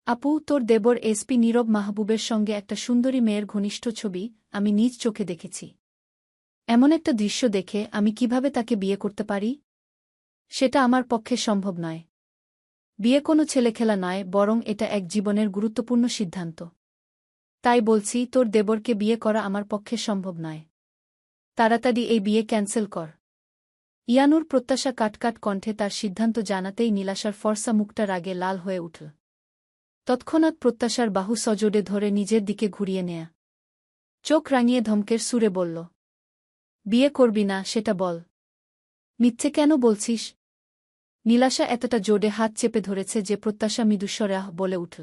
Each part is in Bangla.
আপু, তোর দেবর এসপি নীরব মাহবুবের সঙ্গে একটা সুন্দরী মেয়ের ঘনিষ্ঠ ছবি আমি নিজ চোখে দেখেছি। এমন একটা দৃশ্য দেখে আমি কিভাবে তাকে বিয়ে করতে পারি? সেটা আমার পক্ষে সম্ভব নয়। বিয়ে কোনো ছেলেখেলা নয়, বরং এটা এক জীবনের গুরুত্বপূর্ণ সিদ্ধান্ত। তাই বলছি, তোর দেবরকে বিয়ে করা আমার পক্ষে সম্ভব নয়। তাড়াতাড়ি এই বিয়ে ক্যান্সেল কর। ইয়ানুর প্রত্যাশা কাটকাট কণ্ঠে তার সিদ্ধান্ত জানাতেই নীলাশার ফর্সা মুখটা রাগে লাল হয়ে উঠল। তৎক্ষণাৎ প্রত্যাশার বাহু সজোরে ধরে নিজের দিকে ঘুরিয়ে নেয়া। চোখ রাঙিয়ে ধমকের সুরে বলল, বিয়ে করবি না সেটা বল। মিথ্যে কেন বলছিস? নীলাশা এতটা জোরে হাত চেপে ধরেছে যে প্রত্যাশা মৃদুস্বরে আহ বলে উঠল।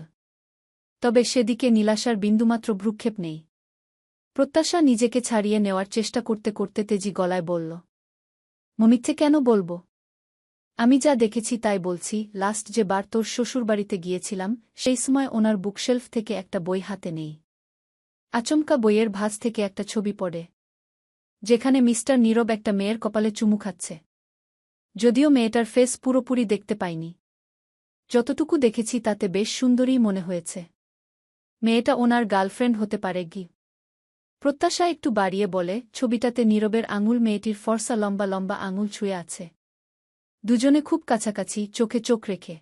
তবে সেদিকে নীলাশার বিন্দুমাত্র ভ্রুক্ষেপ নেই। প্রত্যাশা নিজেকে ছাড়িয়ে নেওয়ার চেষ্টা করতে করতে তেজি গলায় বলল, মিথ্যে কেন বলব? আমি যা দেখেছি তাই বলছি। লাস্ট যে বার তোর শ্বশুরবাড়িতে গিয়েছিলাম, সেই সময় ওনার বুকশেলফ থেকে একটা বই হাতে নেই। আচমকা বইয়ের ভাঁজ থেকে একটা ছবি পড়ে, যেখানে মিস্টার নীরব একটা মেয়ের কপালে চুমু খাচ্ছে। যদিও মেয়েটার ফেস পুরোপুরি দেখতে পাইনি, যতটুকু দেখেছি তাতে বেশ সুন্দরী মনে হয়েছে। মেয়েটা ওনার গার্লফ্রেন্ড হতে পারে কি? প্রত্যাশা একটু বাড়িয়ে বলে, ছবিটাতে নীরবের আঙুল মেয়েটির ফর্সা লম্বা লম্বা আঙুল ছুঁয়ে আছে। দুজনে খুব কাছাকাছি, চোখে চোখ রেখে।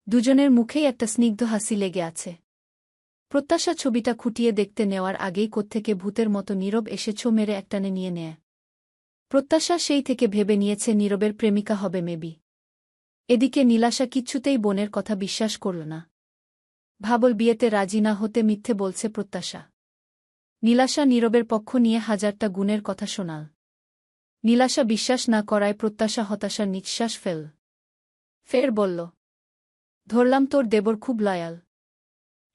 দুজনের মুখেই একটা স্নিগ্ধ হাসি লেগে আছে। প্রত্যাশা ছবিটা খুঁটিয়ে দেখতে নেওয়ার আগেই কোত্থেকে ভূতের মতো নীরব এসে ছো মেরে একটানে নিয়ে নেয়। প্রত্যাশা সেই থেকে ভেবে নিয়েছে নীরবের প্রেমিকা হবে মেবি। এদিকে নীলাশা কিচ্ছুতেই বোনের কথা বিশ্বাস করল না। ভাবল বিয়েতে রাজি না হতে মিথ্যে বলছে প্রত্যাশা। নীলাশা নীরবের পক্ষ নিয়ে হাজারটা গুণের কথা শোনাল। নীলাশা বিশ্বাস না করায় প্রত্যাশা হতাশার নিঃশ্বাস ফের বলল, ধরলাম তোর দেবর খুব লয়াল।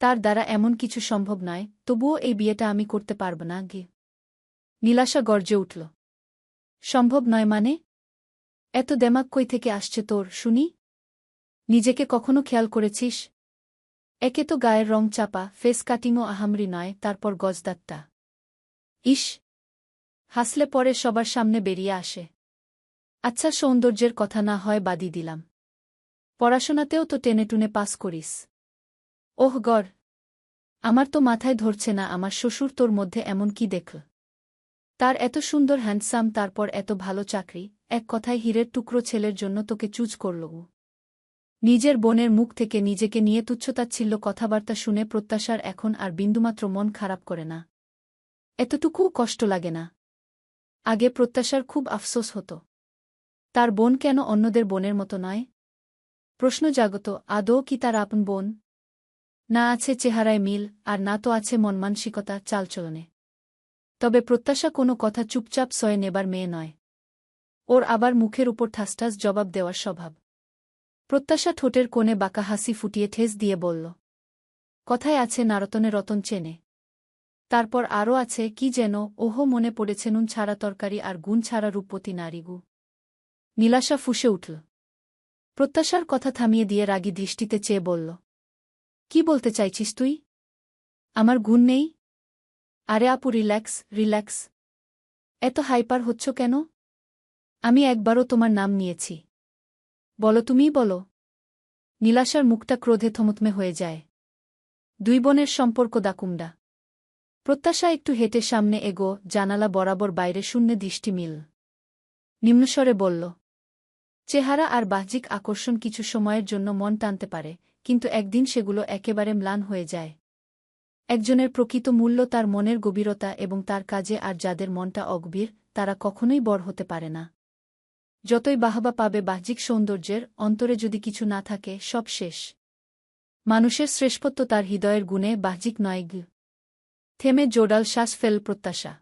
তার দ্বারা এমন কিছু সম্ভব নয়, তবুও এই বিয়েটা আমি করতে পারব না গে। নীলাশা গর্জে উঠল, সম্ভব নয় মানে? এত দেমাগ কই থেকে আসছে তোর শুনি? নিজেকে কখনো খেয়াল করেছিস? একে তো গায়ের রং চাপা, ফেস কাটিংও আহামরি নয়, তারপর গজদাঁতটা। ইস, হাসলে পরে সবার সামনে বেরিয়ে আসে। আচ্ছা, সৌন্দর্যের কথা না হয় বাদই দিলাম, পড়াশোনাতেও তো টেনেটুনে পাস করিস। ওহ গড়, আমার তো মাথায় ধরছে না আমার শ্বশুর তোর মধ্যে এমন কি দেখল। তার এত সুন্দর হ্যান্ডসাম, তারপর এত ভালো চাকরি, এক কথায় হীরের টুকরো ছেলের জন্য তোকে চুজ করল ও। নিজের বোনের মুখ থেকে নিজেকে নিয়ে তুচ্ছতাচ্ছিল্য কথাবার্তা শুনে প্রত্যাশার এখন আর বিন্দুমাত্র মন খারাপ করে না। এতটুকুও কষ্ট লাগে না। আগে প্রত্যাশার খুব আফসোস হতো, তার বোন কেন অন্যদের বোনের মতো নয়। প্রশ্ন জাগত, আদৌ কি তার আপন বোন? না আছে চেহারায় মিল, আর না তো আছে মন মানসিকতা, চালচলনে। তবে প্রত্যাশা কোনো কথা চুপচাপ সয়ে নেবার মেয়ে নয়। ওর আবার মুখের উপর ঠাসঠাস জবাব দেওয়ার স্বভাব। প্রত্যাশা ঠোঁটের কোণে বাঁকা হাসি ফুটিয়ে ঠেস দিয়ে বলল, কথায় আছে নারতনে রতন চেনে। তারপর আরও আছে কি যেন, ওহো মনে পড়েছে, নুন ছাড়া তরকারি আর গুণ ছাড়া রূপবতী নারীগু। নীলাশা ফুঁসে উঠল। প্রত্যাশার কথা থামিয়ে দিয়ে রাগী দৃষ্টিতে চেয়ে বলল, কি বলতে চাইছিস তুই? আমার গুণ নেই? আরে আপু, রিল্যাক্স রিল্যাক্স। এত হাইপার হচ্ছ কেন? আমি একবারও তোমার নাম নিয়েছি? বলো, তুমিই বলো। নীলাশার মুখটা ক্রোধে থমথমে হয়ে যায়। দুই বোনের সম্পর্ক দাকুমডা। প্রত্যাশা একটু হেঁটে সামনে এগো, জানালা বরাবর বাইরে শূন্য দৃষ্টি মিল। নিম্নস্বরে বলল, চেহারা আর বাহ্যিক আকর্ষণ কিছু সময়ের জন্য মন টানতে পারে, কিন্তু একদিন সেগুলো একেবারে ম্লান হয়ে যায়। একজনের প্রকৃত মূল্য তার মনের গভীরতা এবং তার কাজে, আর যাদের মনটা অগভীর তারা কখনোই বড় হতে পারে না। যতই বাহবা পাবে বাহ্যিক সৌন্দর্যের, অন্তরে যদি কিছু না থাকে, সব শেষ। মানুষের শ্রেষ্ঠত্ব তার হৃদয়ের গুণে, বাহ্যিক নয়। থেমে জোরাল শ্বাস ফেল প্রত্যাশা।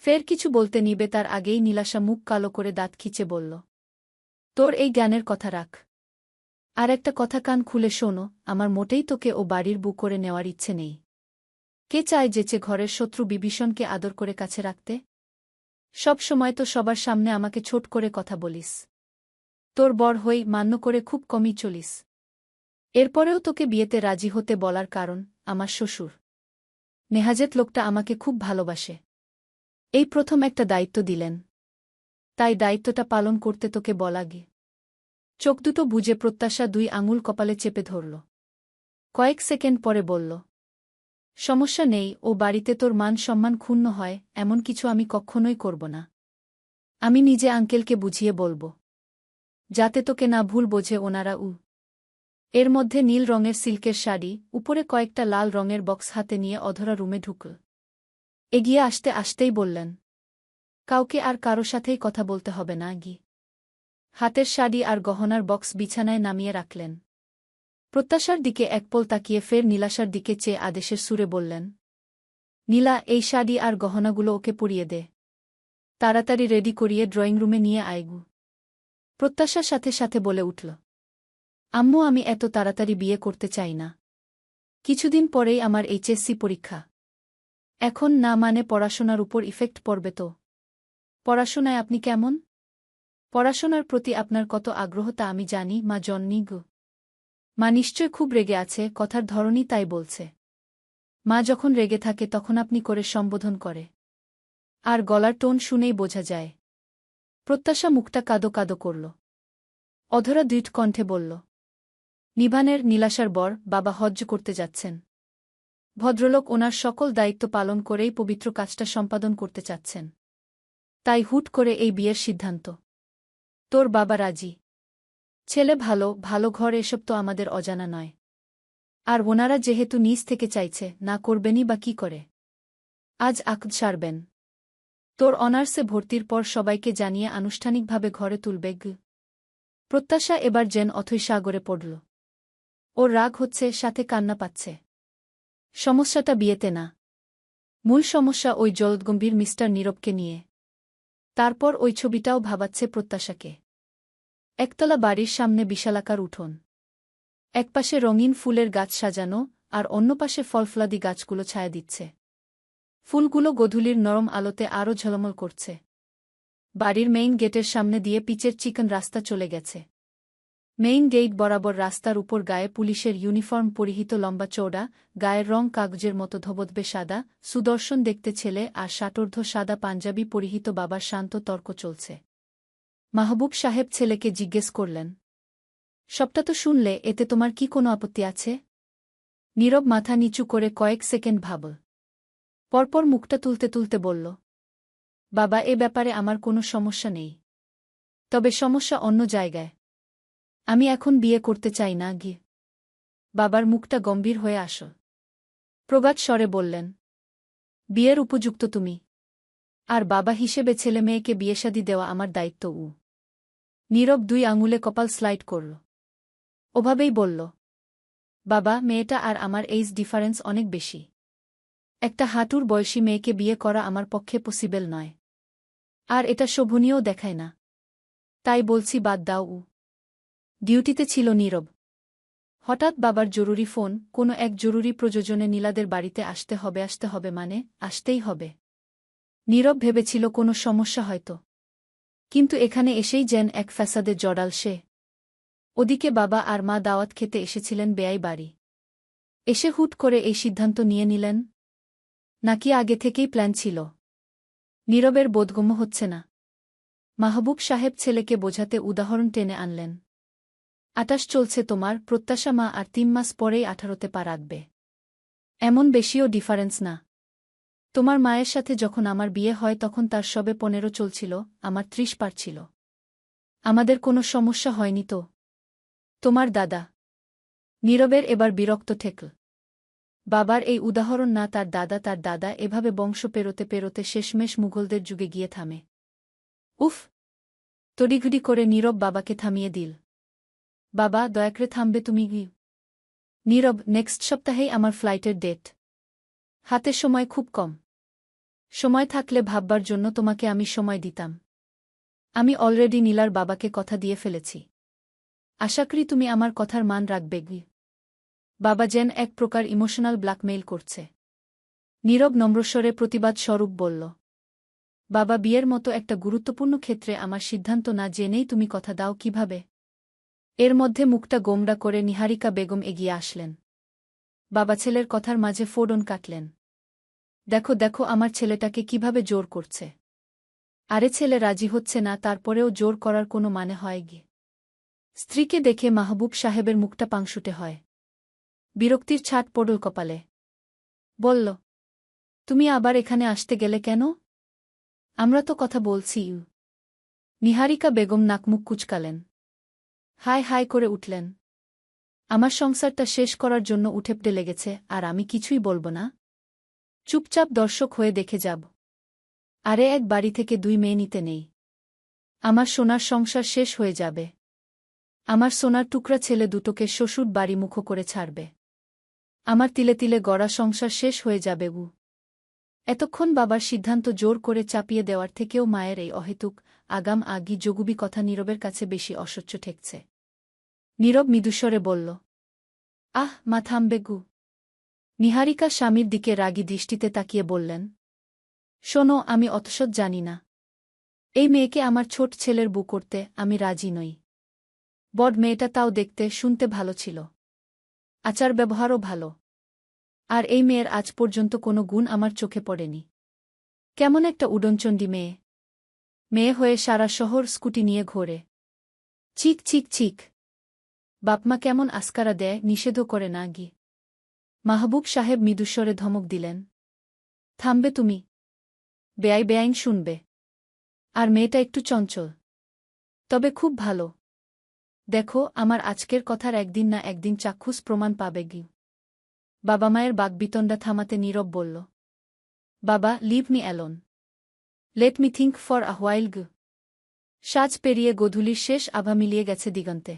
ফের কিছু বলতে নিবে তার আগেই নীলাশা মুখ কালো করে দাঁত খিচে বলল, তোর এই জ্ঞানের কথা রাখ। আর একটা কথা কান খুলে শোনো, আমার মোটেই তোকে ও বাড়ির বু করে নেওয়ার ইচ্ছে নেই। কে চায় যেচে ঘরের শত্রু বিভীষণকে আদর করে কাছে রাখতে? সব সময় তো সবার সামনে আমাকে ছোট করে কথা বলিস। তোর বর হই মান্য করে খুব কমই চলিস। এরপরেও তোকে বিয়েতে রাজি হতে বলার কারণ, আমার শ্বশুর নেহাজেত লোকটা আমাকে খুব ভালোবাসে। এই প্রথম একটা দায়িত্ব দিলেন, তাই দায়িত্বটা পালন করতে তোকে বলা গে। চোখ দুটো বুজে প্রত্যাশা দুই আঙুল কপালে চেপে ধরল। কয়েক সেকেন্ড পরে বলল, সমস্যা নেই, ও বাড়িতে তোর মান সম্মান ক্ষুণ্ণ হয় এমন কিছু আমি কখনোই করব না। আমি নিজে আঙ্কেলকে বুঝিয়ে বলব, যাতে তোকে না ভুল বোঝে ওনারা। এর মধ্যে নীল রঙের সিল্কের শাড়ি, উপরে কয়েকটা লাল রঙের বক্স হাতে নিয়ে অধরা রুমে ঢুকল। এগিয়ে আসতে আসতেই বললেন, কাউকে আর কারো সাথেই কথা বলতে হবে না গি। হাতের শাড়ি আর গহনার বক্স বিছানায় নামিয়ে রাখলেন। প্রত্যাশার দিকে একপল তাকিয়ে ফের নীলাশার দিকে চেয়ে আদেশের সুরে বললেন, নীলা, এই শাড়ি আর গহনাগুলো ওকে পরিয়ে দে। তাড়াতাড়ি রেডি করিয়ে ড্রয়িং রুমে নিয়ে আয়গু। প্রত্যাশার সাথে সাথে বলে উঠল, আম্মু, আমি এত তাড়াতাড়ি বিয়ে করতে চাই না। কিছুদিন পরেই আমার এইচএসসি পরীক্ষা। এখন না মানে পড়াশোনার উপর ইফেক্ট পড়বে তো। পড়াশোনায় আপনি কেমন? পড়াশোনার প্রতি আপনার কত আগ্রহ তা আমি জানি, মা জন্নি গো। মা নিশ্চয় খুব রেগে আছে, কথার ধরনই তাই বলছে। মা যখন রেগে থাকে তখন আপনি করে সম্বোধন করে, আর গলার টোন শুনেই বোঝা যায়। প্রত্যাশা মুখটা কাদো কাদো করল। অধরা দৃঢ় কণ্ঠে বলল, নিভানের, নীলাশার বর, বাবা হজ্জ করতে যাচ্ছেন। ভদ্রলোক ওনার সকল দায়িত্ব পালন করেই পবিত্র কাজটা সম্পাদন করতে চাচ্ছেন। তাই হুট করে এই বিয়ের সিদ্ধান্ত। তোর বাবা রাজি। ছেলে ভালো, ভালো ঘর, এসব তো আমাদের অজানা নয়। আর ওনারা যেহেতু নিজ থেকে চাইছে, না করবেনই বা কি করে। আজ আকদ সারবেন। তোর অনার্সে ভর্তির পর সবাইকে জানিয়ে আনুষ্ঠানিকভাবে ঘরে তুলবে গ। প্রত্যাশা এবার যেন অথৈ সাগরে পড়ল। ওর রাগ হচ্ছে, সাথে কান্না পাচ্ছে। সমস্যাটা বিয়েতে না। মূল সমস্যা ওই জলদগম্ভীর মিস্টার নীরবকে নিয়ে। তারপর ওই ছবিটাও ভাবাচ্ছে প্রত্যাশাকে। একতলা বাড়ির সামনে বিশালাকার উঠোন। একপাশে রঙিন ফুলের গাছ সাজানো, আর অন্য পাশে ফলফলাদি গাছগুলো ছায়া দিচ্ছে। ফুলগুলো গোধূলির নরম আলোতে আরও ঝলমল করছে। বাড়ির মেইন গেটের সামনে দিয়ে পিচের চিকন রাস্তা চলে গেছে। মেইন গেট বরাবর রাস্তার উপর গায়ে পুলিশের ইউনিফর্ম পরিহিত লম্বা চৌড়া, গায়ের রং কাগজের মতো ধবধবে সাদা, সুদর্শন দেখতে ছেলে আর ষাটোর্ধ্ব সাদা পাঞ্জাবি পরিহিত বাবার শান্ত তর্ক চলছে। মাহবুব সাহেব ছেলেকে জিজ্ঞেস করলেন, সবটা তো শুনলে, এতে তোমার কি কোনো আপত্তি আছে? নীরব মাথা নিচু করে কয়েক সেকেন্ড ভাবল। পরপর মুখটা তুলতে তুলতে বলল, বাবা, এ ব্যাপারে আমার কোনো সমস্যা নেই। তবে সমস্যা অন্য জায়গায়। আমি এখন বিয়ে করতে চাই না গি। বাবার মুখটা গম্ভীর হয়ে আসল। প্রগাঢ় স্বরে বললেন, বিয়ের উপযুক্ত তুমি। আর বাবা হিসেবে ছেলে মেয়েকে বিয়েশাদি দেওয়া আমার দায়িত্ব। নীরব 2 আঙুলে কপাল স্লাইড করল। ওভাবেই বলল, বাবা, মেয়েটা আর আমার এইজ ডিফারেন্স অনেক বেশি। একটা হাঁটুর বয়সী মেয়েকে বিয়ে করা আমার পক্ষে পসিবল নয়। আর এটা শোভনীয়ও দেখায় না। তাই বলছি, বাদ দাও। ডিউটিতে ছিল নীরব। হঠাৎ বাবার জরুরি ফোন, কোনো এক জরুরি প্রয়োজনে নীলাদের বাড়িতে আসতে হবে মানে আসতেই হবে। নীরব ভেবেছিল কোনো সমস্যা হয়তো। কিন্তু এখানে এসেই যেন এক ফ্যাসাদে জড়াল সে। ওদিকে বাবা আর মা দাওয়াত খেতে এসেছিলেন বেয়াই বাড়ি। এসে হুট করে এই সিদ্ধান্ত নিয়ে নিলেন? নাকি আগে থেকেই প্ল্যান ছিল? নীরবের বোধগম্য হচ্ছে না। মাহবুব সাহেব ছেলেকে বোঝাতে উদাহরণ টেনে আনলেন। 28 চলছে তোমার, প্রত্যাশা মা আর 3 মাস পরেই 18তে পা রাখবে। এমন বেশিও ডিফারেন্স না। তোমার মায়ের সাথে যখন আমার বিয়ে হয় তখন তার সবে 15 চলছিল, আমার 30 পার ছিল। আমাদের কোনো সমস্যা হয়নি তো? তোমার দাদা। নীরবের এবার বিরক্ত ঠেকল। বাবার এই উদাহরণ না, তার দাদা এভাবে বংশ পেরোতে পেরোতে শেষমেশ মুঘলদের যুগে গিয়ে থামে। উফ! তড়িঘড়ি করে নীরব বাবাকে থামিয়ে দিল। বাবা, দয়া করে থামবে তুমি? নীরব, নেক্সট সপ্তাহেই আমার ফ্লাইটের ডেট। হাতে সময় খুব কম। সময় থাকলে ভাববার জন্য তোমাকে আমি সময় দিতাম। আমি অলরেডি নীলার বাবাকে কথা দিয়ে ফেলেছি। আশা করি তুমি আমার কথার মান রাখবে গি। বাবা যেন এক প্রকার ইমোশনাল ব্ল্যাকমেইল করছে। নীরব নম্রস্বরে প্রতিবাদ স্বরূপ বলল, বাবা, বিয়ের মতো একটা গুরুত্বপূর্ণ ক্ষেত্রে আমার সিদ্ধান্ত না জেনেই তুমি কথা দাও কিভাবে? এর মধ্যে মুখটা গোমড়া করে নিহারিকা বেগম এগিয়ে আসলেন। বাবা ছেলের কথার মাঝে ফোড়ন কাটলেন। দেখো দেখো আমার ছেলেটাকে কিভাবে জোর করছে। আরে ছেলে রাজি হচ্ছে না, তারপরেও জোর করার কোনো মানে হয় গি? স্ত্রীকে দেখে মাহবুব সাহেবের মুখটা পাংশুটে হয়। বিরক্তির ছাট পড়ল কপালে। বলল, তুমি আবার এখানে আসতে গেলে কেন? আমরা তো কথা বলছি। নিহারিকা বেগম নাকমুখ কুঁচকালেন। হায় হায় করে উঠলেন। আমার সংসারটা শেষ করার জন্য উঠেপটে লেগেছে, আর আমি কিছুই বলবো না? চুপচাপ দর্শক হয়ে দেখে যাব? আরে এক বাড়ি থেকে 2 মেয়ে নিতে নেই। আমার সোনার সংসার শেষ হয়ে যাবে। আমার সোনার টুকরা ছেলে দুটোকে শ্বশুর বাড়ি মুখো করে ছাড়বে। আমার তিলে তিলে গড়া সংসার শেষ হয়ে যাবে। এতক্ষণ বাবার সিদ্ধান্ত জোর করে চাপিয়ে দেওয়ার থেকেও মায়ের এই অহেতুক আগাম আগি যোগুবি কথা নীরবের কাছে বেশি অসহ্য ঠেকছে। নীরব মৃদুস্বরে বলল, আহ মা থামবে গু। নিহারিকা স্বামীর দিকে রাগী দৃষ্টিতে তাকিয়ে বললেন, শোনো, আমি অতসৎ জানি না। এই মেয়েকে আমার ছোট ছেলের বউ করতে আমি রাজি নই। বড় মেয়েটা তাও দেখতে শুনতে ভালো ছিল, আচার ব্যবহারও ভালো। আর এই মেয়ের আজ পর্যন্ত কোনো গুণ আমার চোখে পড়েনি। কেমন একটা উডনচণ্ডী মেয়ে। মেয়ে হয়ে সারা শহর স্কুটি নিয়ে ঘোরে। চিক চিক চিক। বাপমা কেমন আস্কারা দেয়, নিষেধও করে না গি। মাহবুব সাহেব মৃদুস্বরে ধমক দিলেন, থামবে তুমি? বেআইন শুনবে। আর মেয়েটা একটু চঞ্চল, তবে খুব ভালো। দেখো, আমার আজকের কথার একদিন না একদিন চাক্ষুষ প্রমাণ পাবে গি। বাবা মায়ের বাকবিতণ্ডা থামাতে নীরব বলল, বাবা, leave me alone. Let me think for a while গ। সাজ পেরিয়ে গোধূলির শেষ আভা মিলিয়ে গেছে দিগন্তে।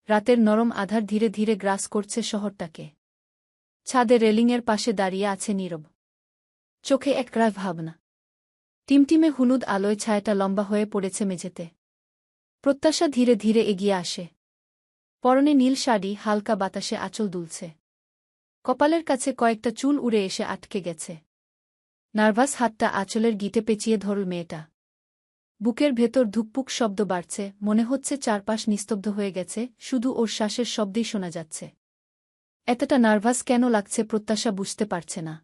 রাতের নরম আধার ধীরে ধীরে গ্রাস করছে শহরটাকে। ছাদে রেলিংয়ের পাশে দাঁড়িয়ে আছে নীরব। চোখে একরাশ ভাবনা। টিমটিমে হলুদ আলোয় ছায়াটা লম্বা হয়ে পড়েছে মেঝেতে। প্রত্যাশা ধীরে ধীরে এগিয়ে আসে। পরনে নীল শাড়ি, হালকা বাতাসে আঁচল দুলছে। কপালের কাছে কয়েকটা চুল উড়ে এসে আটকে গেছে। নার্ভাস হাতটা আঁচলের গিঁটে পেঁচিয়ে ধরল মেয়েটা। বুকের ভেতর ধুকপুক শব্দ বাড়ছে, মনে হচ্ছে চারপাশ নিস্তব্ধ হয়ে গেছে, শুধু ওর শ্বাসের শব্দেই শোনা যাচ্ছে। এতটা নার্ভাস কেন লাগছে প্রত্যাশা বুঝতে পারছে না।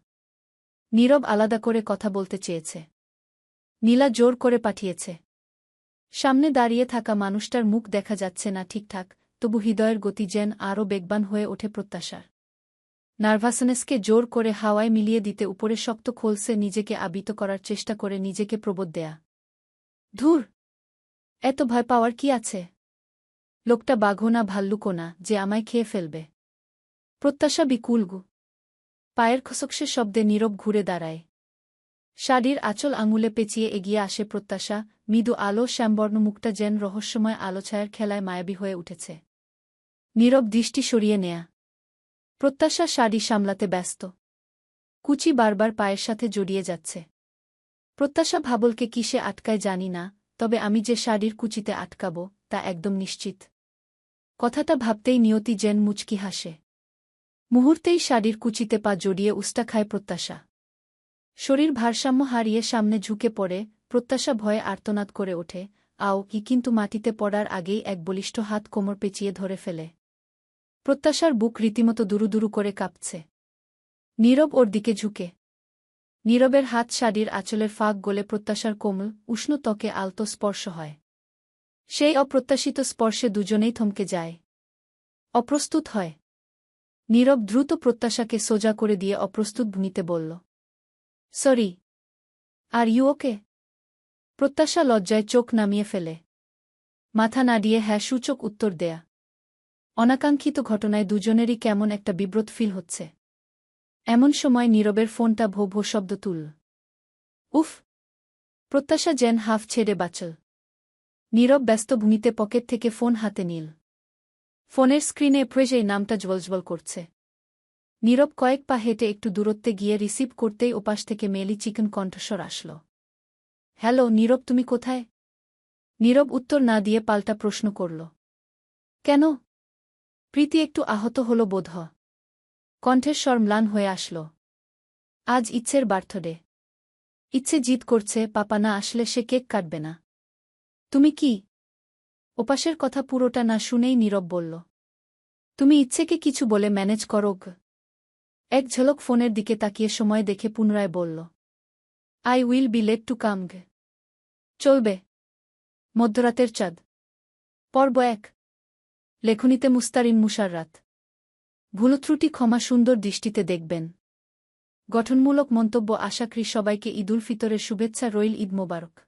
নীরব আলাদা করে কথা বলতে চেয়েছে। নীলা জোর করে পাঠিয়েছে। সামনে দাঁড়িয়ে থাকা মানুষটার মুখ দেখা যাচ্ছে না ঠিকঠাক, তবু হৃদয়ের গতি যেন আরও বেগবান হয়ে ওঠে প্রত্যাশার। নার্ভাসনেসকে জোর করে হাওয়ায় মিলিয়ে দিতে উপরে শক্ত খোলসে নিজেকে আবিত করার চেষ্টা করে নিজেকে প্রবোধ দেয়া। ধুর, এত ভয় পাওয়ার কি আছে? লোকটা বাঘও না ভাল্লুকও না যে আমায় খেয়ে ফেলবে। প্রত্যাশা বিকুলগু। পায়ের খসকসে শব্দে নীরব ঘুরে দাঁড়ায়। শাড়ির আঁচল আঙুলে পেঁচিয়ে এগিয়ে আসে প্রত্যাশা, মৃদু আলো শ্যামবর্ণ মুখটা যেন রহস্যময় আলোছায়ার খেলায় মায়াবী হয়ে উঠেছে। নীরব দৃষ্টি সরিয়ে নেয়া। প্রত্যাশা শাড়ি সামলাতে ব্যস্ত। কুচি বারবার পায়ের সাথে জড়িয়ে যাচ্ছে। প্রত্যাশা ভাবলকে কিসে আটকায় জানি না, তবে আমি যে শাড়ির কুচিতে আটকাব তা একদম নিশ্চিত। কথাটা ভাবতেই নিয়তি যেন মুচকি হাসে। মুহূর্তেই শাড়ির কুচিতে পা জড়িয়ে উষ্টা খায় প্রত্যাশা। শরীর ভারসাম্য হারিয়ে সামনে ঝুঁকে পড়ে, প্রত্যাশা ভয়ে আর্তনাদ করে ওঠে, আও কি, কিন্তু মাটিতে পড়ার আগেই এক বলিষ্ঠ হাত কোমর পেঁচিয়ে ধরে ফেলে। প্রত্যাশার বুক রীতিমতো দুরুদুরু করে কাঁপছে। নীরব ওর দিকে ঝুঁকে। নীরবের হাত শাড়ির আঁচলের ফাঁক গলে প্রত্যাশার কোমল উষ্ণ ত্বকে আলতো স্পর্শ হয়। সেই অপ্রত্যাশিত স্পর্শে দুজনেই থমকে যায়। অপ্রস্তুত হয়। নীরব দ্রুত প্রত্যাশাকে সোজা করে দিয়ে অপ্রস্তুত ভূমিতে বলল, সরি। Are you okay? প্রত্যাশা লজ্জায় চোখ নামিয়ে ফেলে। মাথা নাড়িয়ে হ্যাঁ সূচক উত্তর দেয়া। অনাকাঙ্ক্ষিত ঘটনায় দুজনেরই কেমন একটা বিব্রত ফিল হচ্ছে। এমন সময় নীরবের ফোনটা ভো ভো শব্দ তুলল। উফ! প্রত্যাশা যেন হাফ ছেড়ে বাঁচল। নীরব ব্যস্ত ভূমিতে পকেট থেকে ফোন হাতে নিল। ফোনের স্ক্রিনে প্রেজেই নামটা জ্বলজ্বল করছে। নীরব কয়েক পা হেঁটে একটু দূরত্বে গিয়ে রিসিভ করতেই ওপাশ থেকে মেলি চিকেন কণ্ঠস্বর আসল। হ্যালো নীরব, তুমি কোথায়? নীরব উত্তর না দিয়ে পাল্টা প্রশ্ন করল। কেন? প্রীতি একটু আহত হল বোধ হয়। কণ্ঠের স্বর ম্লান হয়ে আসল। আজ ইচ্ছের বার্থডে। ইচ্ছে জিদ করছে, পাপা না আসলে সে কেক কাটবে না। তুমি কি? ওপাশের কথা পুরোটা না শুনেই নীরব বলল, তুমি ইচ্ছেকে কিছু বলে ম্যানেজ করো গ। এক ঝলক ফোনের দিকে তাকিয়ে সময় দেখে পুনরায় বলল, I will be late to come গে। চলবে। মধ্যরাতের চাঁদ। পর্ব 1। লেখনীতে মুস্তারিন মুশাররাত। ভুলত্রুটি ক্ষমা সুন্দর দৃষ্টিতে দেখবেন। গঠনমূলক মন্তব্য আশা করি সবাইকে ঈদুল ফিতরের শুভেচ্ছা রইল। ঈদ মোবারক।